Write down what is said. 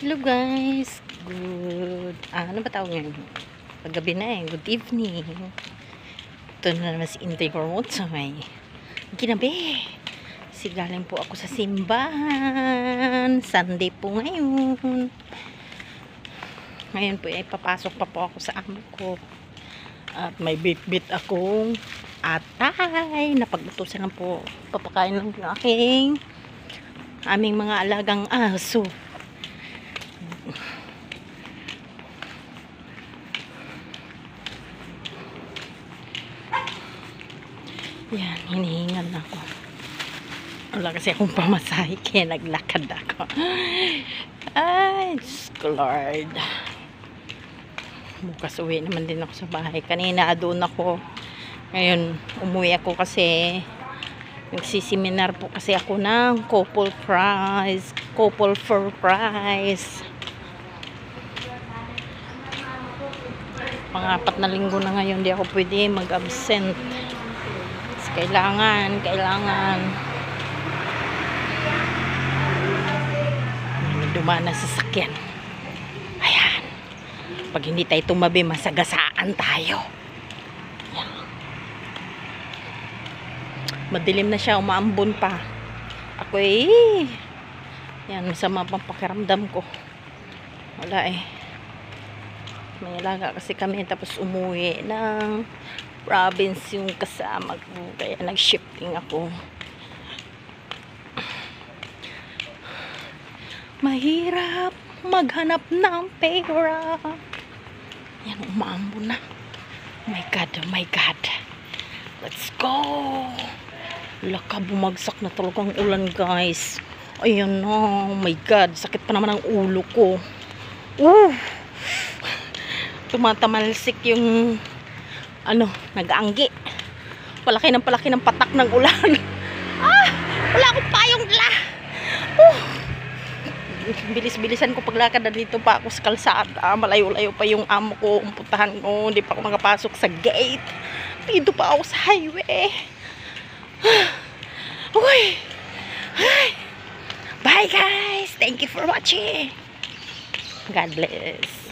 Hello guys, ano ba tawag ngayon? Paggabi na good evening. Ito na naman si Intay Cormot sa may ginabi. Galing po ako sa simbahan. Sunday po ngayon. Ngayon po ay papasok pa po ako sa amo ko. At may bit-bit akong atay. Napag-utusan lang po. Papakain lang yung aming mga alagang aso. Yan, hinihingal na ako. Wala kasi akong pamasahe kaya naglakad ako. Ay, Diyos ko Lord. Bukas uwi naman din ako sa bahay. Kanina doon ako. Ngayon, umuwi ako kasi nagsiseminar po kasi ako ng couple for prize. Pang-4 na linggo na ngayon, di ako pwede mag-absent. Kailangan dumaan na sasakyan. Ayan, pag hindi tayo tumabi masagasaan tayo. Ayan. Madilim na siya, umaambon pa ako yan, masama pang pakiramdam ko. Wala may alaga kasi kami tapos umuwi ng province yung kasama ko kaya nag-shifting ako. Mahirap maghanap ng pera. Yan, umaambo na. Oh my god, let's go. Laka, bumagsak na talagang ulan guys. Ayun na, oh my god, sakit pa naman ang ulo ko. Tumatamalsik yung nag-aanggi. Palaki ng patak ng ulan. Wala akong payong dala. Bilis-bilisan ko paglakad na dito pa ako sa kalsada. Malayo-layo pa yung amo ko, umputahan ko. Hindi pa ako makapasok sa gate. Dito pa ako sa highway. Okay. Bye guys. Thank you for watching. God bless.